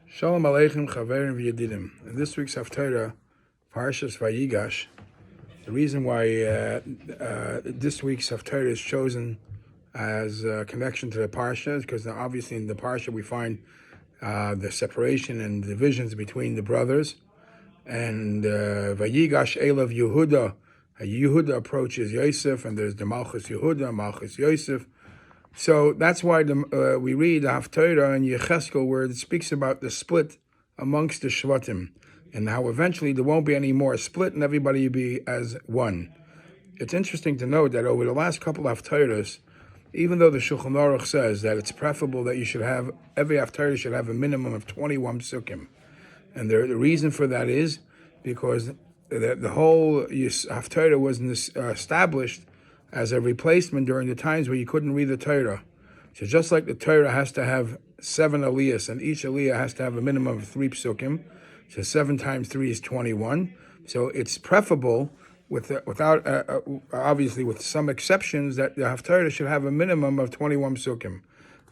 Shalom Aleichem Chaverim V'Yedidim. In this week's Haftarah, Parshas Vigash, the reason why this week's Haftarah is chosen as a connection to the Parsha is because obviously in the Parsha we find the separation and divisions between the brothers. And Vigash Elav Yehuda, Yehuda approaches Yosef, and there's the Malchus Yehuda, Malchus Yosef. So that's why we read the Haftarah in Yecheskel where it speaks about the split amongst the Shvatim and how eventually there won't be any more split and everybody will be as one. It's interesting to note that over the last couple of Haftarahs, even though the Shulchan Aruch says that it's preferable that you should have, every Haftarah should have a minimum of 21 psukim. And the reason for that is because the whole Haftarah was established as a replacement during the times where you couldn't read the Torah. So just like the Torah has to have 7 aliyahs, and each aliyah has to have a minimum of 3 psukim, so 7 times 3 is 21. So it's preferable, obviously with some exceptions, that the Haftarah should have a minimum of 21 psukim.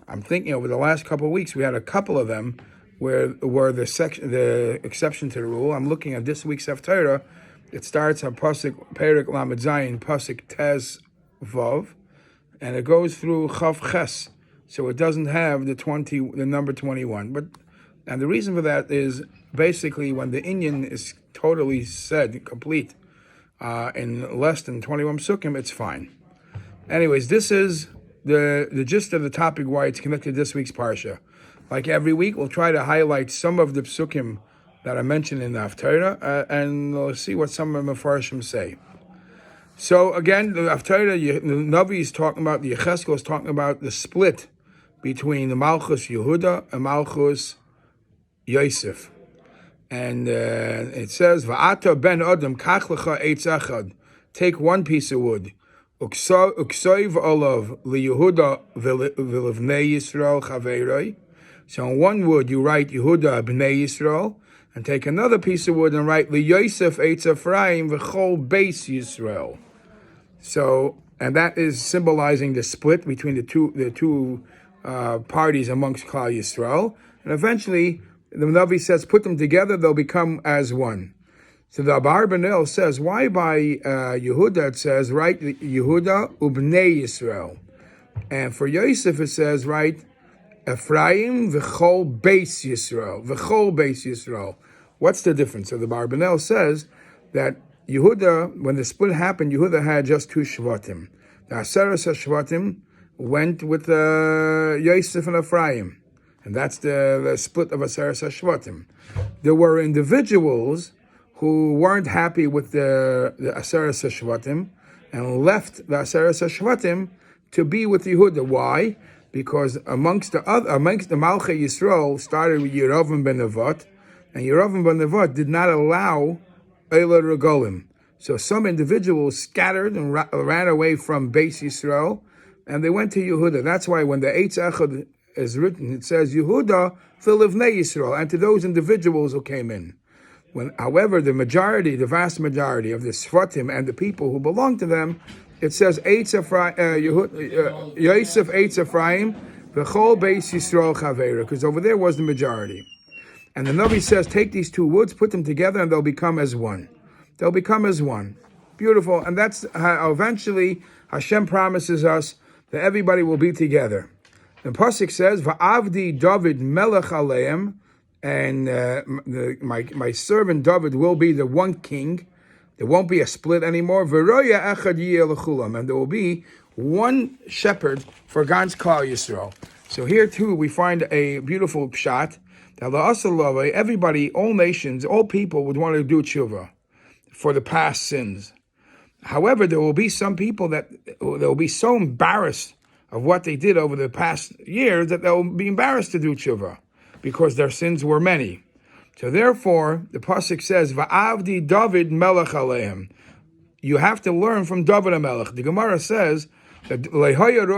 I'm thinking over the last couple of weeks, we had a couple of them where the exception to the rule. I'm looking at this week's Haftarah. It starts on Pasuk Perek Lamed Zayin, Pasuk Tez Vav, and it goes through Chav Ches, so it doesn't have the number 21. And the reason for that is basically when the Inyan is totally said, complete, in less than 21 psukim, it's fine. Anyways, this is the gist of the topic why it's connected to this week's parsha. Like every week, we'll try to highlight some of the psukim that I mentioned in the Haftarah, and we'll see what some of the Mefarshim say. So again, the Haftarah, the Navi is talking about, the Yecheskel is talking about the split between the Malchus Yehuda and Malchus Yosef. And it says, Va'ata ben Adam kach lecha eitz echad, take one piece of wood, uksoiv olav liYehuda v'levnei Yisrael chaveiroi. So on one wood you write Yehuda b'nei Yisrael, and take another piece of wood and write LiYosef Eitz Ephraim v'chol beis Yisrael. So, and that is symbolizing the split between the two parties amongst Klal Yisrael. And eventually, the Navi says, put them together, they'll become as one. So the Abar Benel says, why by Yehuda it says, write Yehuda ubnei Yisrael. And for Yosef it says, write Ephraim v'chol beis Yisrael. V'chol beis Yisrael. What's the difference? So the Barbanel says that Yehuda, when the split happened, Yehuda had just 2 Shvatim. The Aseres HaShvatim went with Yosef and Ephraim. And that's the split of Aseres HaShvatim. There were individuals who weren't happy with the Aseres HaShvatim and left the Aseres HaShvatim to be with Yehuda. Why? Because amongst the Malchei Yisrael started with Yerovim ben Nevat, and Yerovim ben Nevat did not allow Eila Regolim. So some individuals scattered and ran away from Beis Yisrael, and they went to Yehuda. That's why when the Eitz Echad is written, it says Yehuda v'levnei Yisrael, and to those individuals who came in. However, the vast majority of the Sfatim and the people who belong to them, it says Yosef Eitz Ephraim v'chol beis Yisrael chaveira, because over there was the majority. And the Navi says, take these 2 woods, put them together, and they'll become as one. They'll become as one. Beautiful. And that's how eventually Hashem promises us that everybody will be together. The Pasuk says, Va'avdi David melech aleim, and my servant David will be the one king. There won't be a split anymore. V'roya echad yiyeh lechulam, and there will be one shepherd for God's Klal Yisrael. So here too we find a beautiful pshat that la'asal everybody, all nations, all people would want to do tshuva for the past sins. However, there will be some people that will be so embarrassed of what they did over the past years that they'll be embarrassed to do tshuva because their sins were many. So therefore, the pasuk says, "Va'avdi David melech aleim." You have to learn from David HaMelech. The Gemara says that Lehoya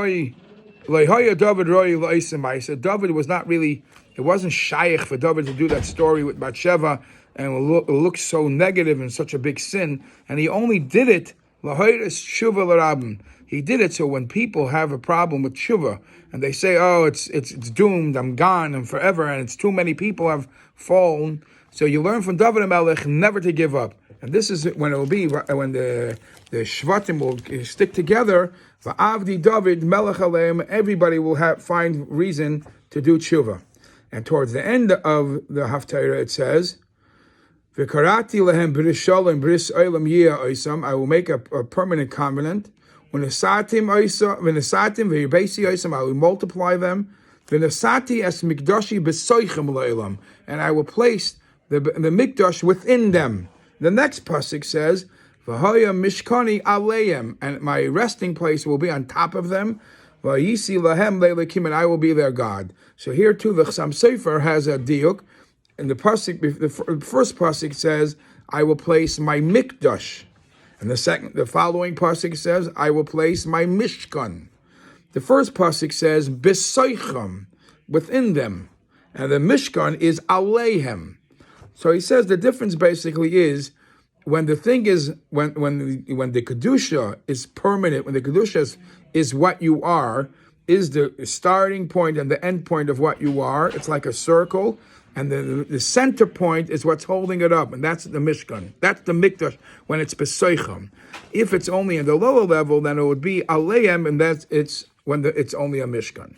David roi la'isem. So David was not really. It wasn't shaykh for David to do that story with Bathsheba and it looked so negative and such a big sin. And he only did it lahoyres shuva l'rabim, He did it so when people have a problem with tshuva and they say, "Oh, it's doomed. I'm gone and forever," and it's too many people have fallen. So you learn from David HaMelech never to give up. And this is when it will be when the Shvatim will stick together. Va'avdi David Melech Aleim. Everybody will find reason to do tshuva. And towards the end of the Haftarah it says, "V'karati lehem bris shalom bris olam yiyah oisam." I will make a permanent covenant. V'nesatim v'yibesi oisam. I will multiply them. V'nesati es mikdashi b'soichem le'olam. And I will place the mikdash within them. The next pasuk says, "V'haya mishkani aleim," and my resting place will be on top of them. V'yisi lahem le'lekim, and I will be their God. So here too, the Chassam Sofer has a diuk, and the pasuk, the first pasuk says, "I will place my mikdash," and the following pasuk says, "I will place my mishkan." The first pasuk says, "B'soichem," within them, and the mishkan is aleihem. So he says the difference basically is when the thing is when the kedusha is permanent, when the kedusha is what you are, is the starting point and the end point of what you are. It's like a circle, and the center point is what's holding it up, and that's the mishkan. That's the mikdash when it's besoichem. If it's only in the lower level, then it would be aleim, and it's only a mishkan.